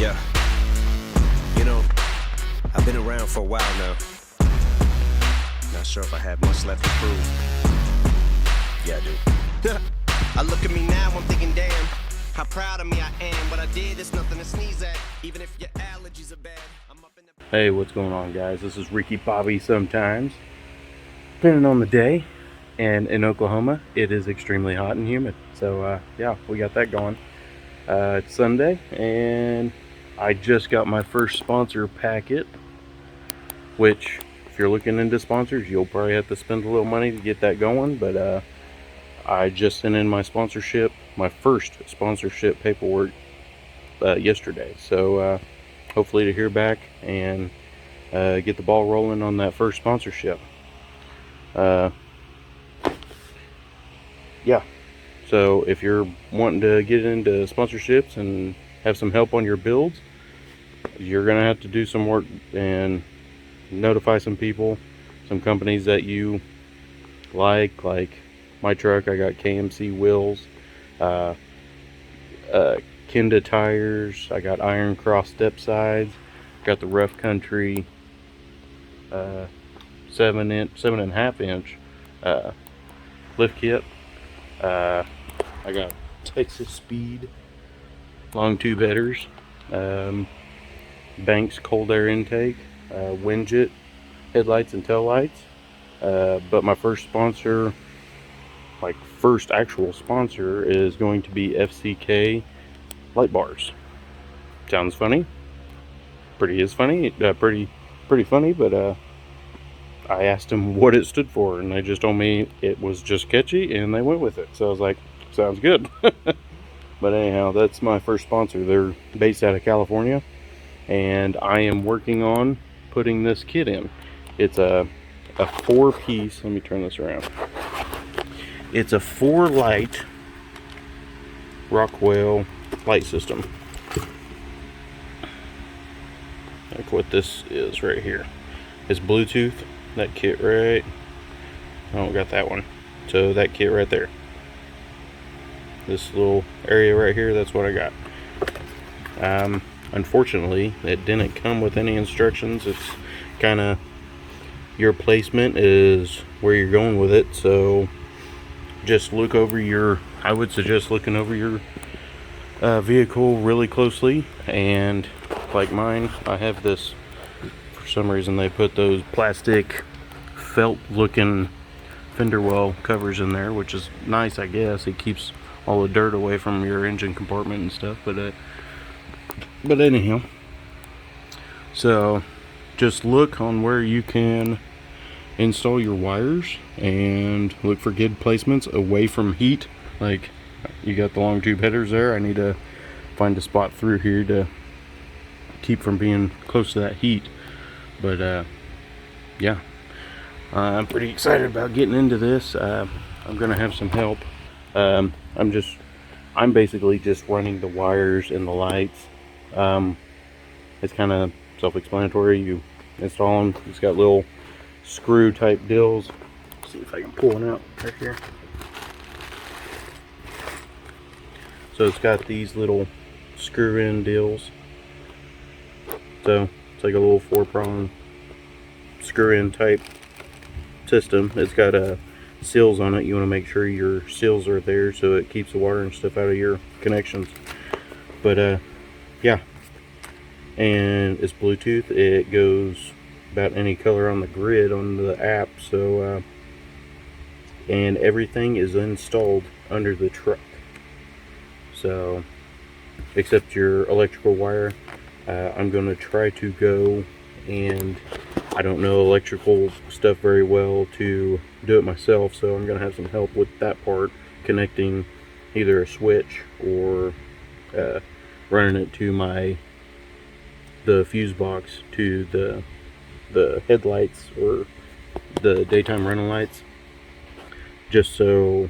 Yeah, you know, I've been around for a while now. Not sure if I have much left to prove. Yeah, I do. I look at me now, I'm thinking, damn, how proud of me I am. What I did is nothing to sneeze at, even if your allergies are bad. I'm up in the... Hey, what's going on, guys? This is Ricky Bobby sometimes, depending on the day. And in Oklahoma, it is extremely hot and humid. So, yeah, we got that going. It's Sunday, and I just got my first sponsor packet, which, if you're looking into sponsors, you'll probably have to spend a little money to get that going. But I just sent in my sponsorship, my first sponsorship paperwork yesterday. So, hopefully to hear back and get the ball rolling on that first sponsorship. Yeah, so if you're wanting to get into sponsorships and have some help on your builds, you're gonna have to do some work and notify some people, some companies that you like my truck. I got KMC wheels, Kenda tires, I got Iron Cross step sides, got the Rough Country 7.5 inch lift kit. I got Texas Speed long tube headers, Banks cold air intake, Winjet headlights and tail lights. But my first sponsor, like first actual sponsor, is going to be FCK light bars. Sounds funny. Pretty funny, but I asked them what it stood for, and they just told me it was just catchy, and they went with it. So I was like, sounds good. But anyhow, that's my first sponsor. They're based out of California, and I am working on putting this kit in. It's a 4-piece, let me turn this around. It's a 4-light Rockwell light system. Like what this is right here. It's Bluetooth. That kit right, I don't got that one. So that kit right there, this little area right here, that's what I got. Unfortunately, it didn't come with any instructions. It's kind of, your placement is where you're going with it. So just look over I would suggest looking over your vehicle really closely. And like mine, I have this, for some reason they put those plastic felt looking fender well covers in there, which is nice, I guess. It keeps all the dirt away from your engine compartment and stuff. But anyhow, so just look on where you can install your wires and look for good placements away from heat. Like, you got the long tube headers there. I need to find a spot through here to keep from being close to that heat. But yeah, I'm pretty excited about getting into this. I'm gonna have some help. I'm basically just running the wires and the lights. It's kind of self-explanatory. You install them. It's got little screw type deals. Let's see if I can pull one out right here. So it's got these little screw in deals. So it's like a little 4-prong screw in type system. It's got seals on it. You want to make sure your seals are there so it keeps the water and stuff out of your connections. But yeah, and it's Bluetooth. It goes about any color on the grid on the app. So and everything is installed under the truck, so except your electrical wire. I'm going to try to go, and I don't know electrical stuff very well to do it myself, so I'm going to have some help with that part, connecting either a switch or running it to the fuse box to the headlights or the daytime running lights, just so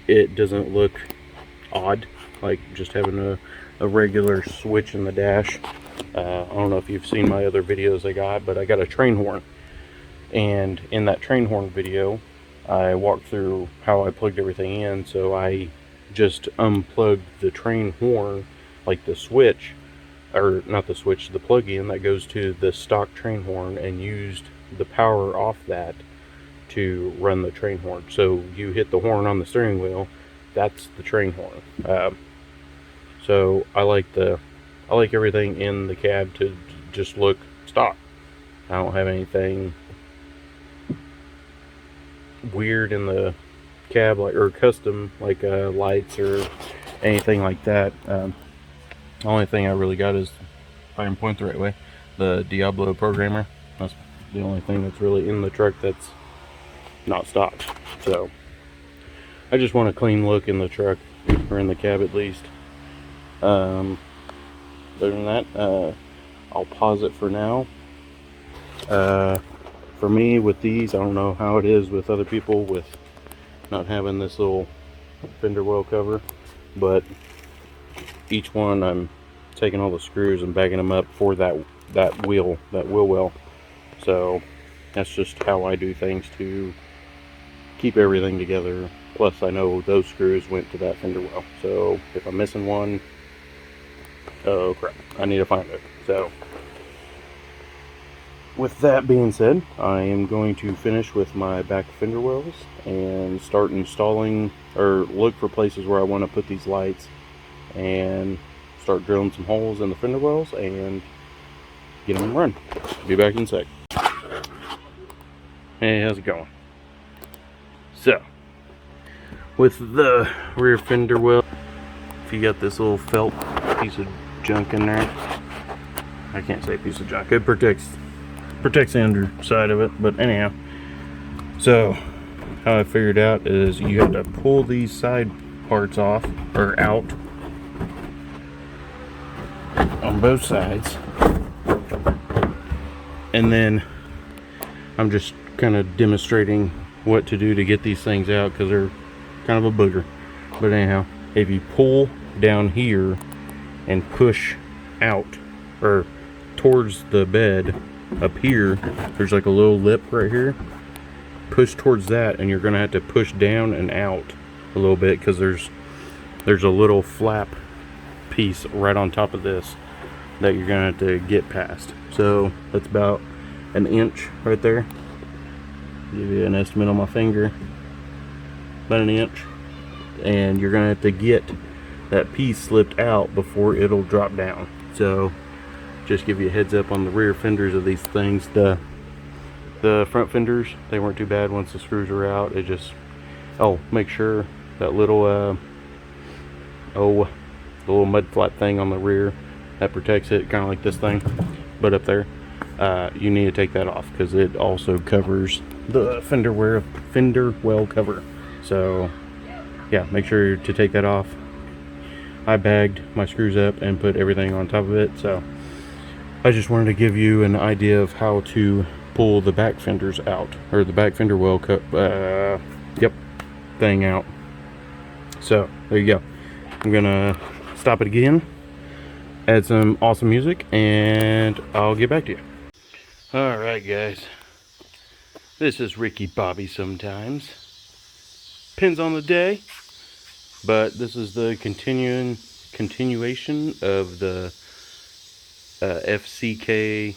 it doesn't look odd, like just having a regular switch in the dash. I don't know if you've seen my other videos but I got a train horn, and in that train horn video I walked through how I plugged everything in. So I just unplugged the train horn like the switch, or not the switch, the plug-in that goes to the stock train horn, and used the power off that to run the train horn. So you hit the horn on the steering wheel, that's the train horn. So I like everything in the cab to just look stock. I don't have anything weird in the cab, like, or custom, like lights or anything like that. The only thing I really got is, if I can point the right way, the Diablo programmer. That's the only thing that's really in the truck that's not stock. So I just want a clean look in the truck, or in the cab at least. Other than that, I'll pause it for now. For me, with these, I don't know how it is with other people with not having this little fender well cover, but each one I'm taking all the screws and bagging them up for that wheel well. So that's just how I do things to keep everything together. Plus, I know those screws went to that fender well, so if I'm missing one, oh crap, I need to find it. So with that being said, I am going to finish with my back fender wells and start installing, or look for places where I want to put these lights, and start drilling some holes in the fender wells and get them run. Be back in a sec. Hey, how's it going? So, with the rear fender well, if you got this little felt piece of junk in there, I can't say piece of junk, it protects the underside of it, but anyhow, so how I figured out is you have to pull these side parts off, or out, on both sides, and then I'm just kind of demonstrating what to do to get these things out, because they're kind of a booger. But anyhow, if you pull down here and push out, or towards the bed up here, there's like a little lip right here, push towards that, and you're gonna have to push down and out a little bit, because there's a little flap piece right on top of this that you're gonna have to get past. So that's about an inch right there. Give you an estimate on my finger, about an inch, and you're gonna have to get that piece slipped out before it'll drop down. So just give you a heads up on the rear fenders of these things. The front fenders, they weren't too bad once the screws were out. It just, make sure that little the little mud flap thing on the rear that protects it, kind of like this thing, but up there, you need to take that off, because it also covers the fender well cover. So yeah, make sure to take that off. I bagged my screws up and put everything on top of it. So I just wanted to give you an idea of how to pull the back fenders out, or the back fender well thing out. So there you go. I'm gonna stop it again, add some awesome music, and I'll get back to you. Alright guys, this is Ricky Bobby sometimes. Depends on the day, but this is the continuation of the FCK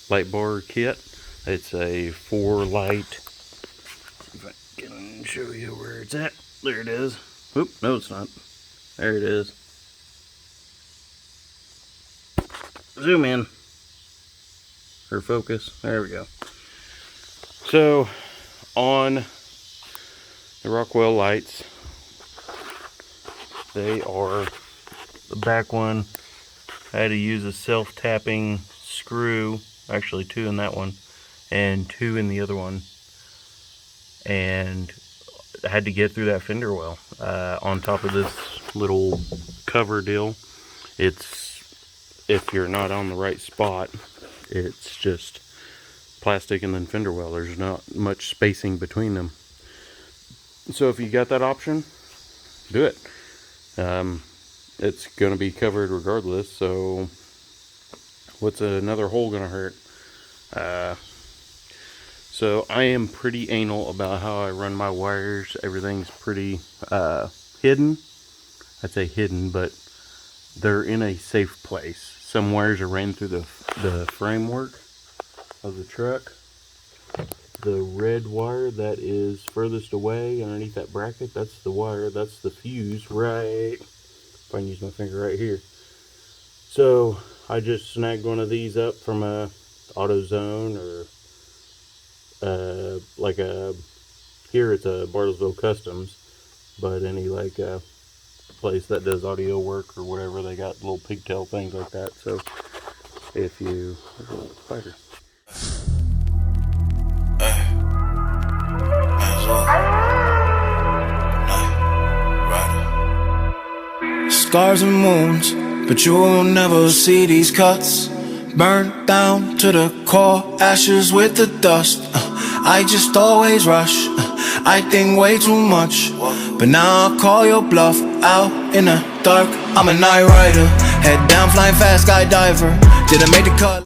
light bar kit. It's a 4 light. See if I can show you where it's at. There it is. Oop, no it's not. There it is. Zoom in. Or focus. There we go. So, on the Rockwell lights, they are, the back one, I had to use a self-tapping screw, actually 2 in that one, and 2 in the other one, and I had to get through that fender well. On top of this little cover deal, it's, if you're not on the right spot, it's just plastic and then fender well. There's not much spacing between them. So if you got that option, do it. It's going to be covered regardless, so what's another hole going to hurt? So I am pretty anal about how I run my wires. Everything's pretty hidden. I'd say hidden, but they're in a safe place. Some wires are ran through the framework of the truck. The red wire that is furthest away underneath that bracket, that's the wire, that's the fuse, right? If I can use my finger right here. So I just snagged one of these up from a AutoZone or like a, here it's a Bartlesville Customs, but any like place that does audio work or whatever, they got little pigtail things like that. So if you, there's a little spider. Scars and wounds, but you will never see these cuts. Burnt down to the core, ashes with the dust. I just always rush, I think way too much. But now I call your bluff out in the dark. I'm a night rider, head down, flying fast, skydiver. Didn't make the cut.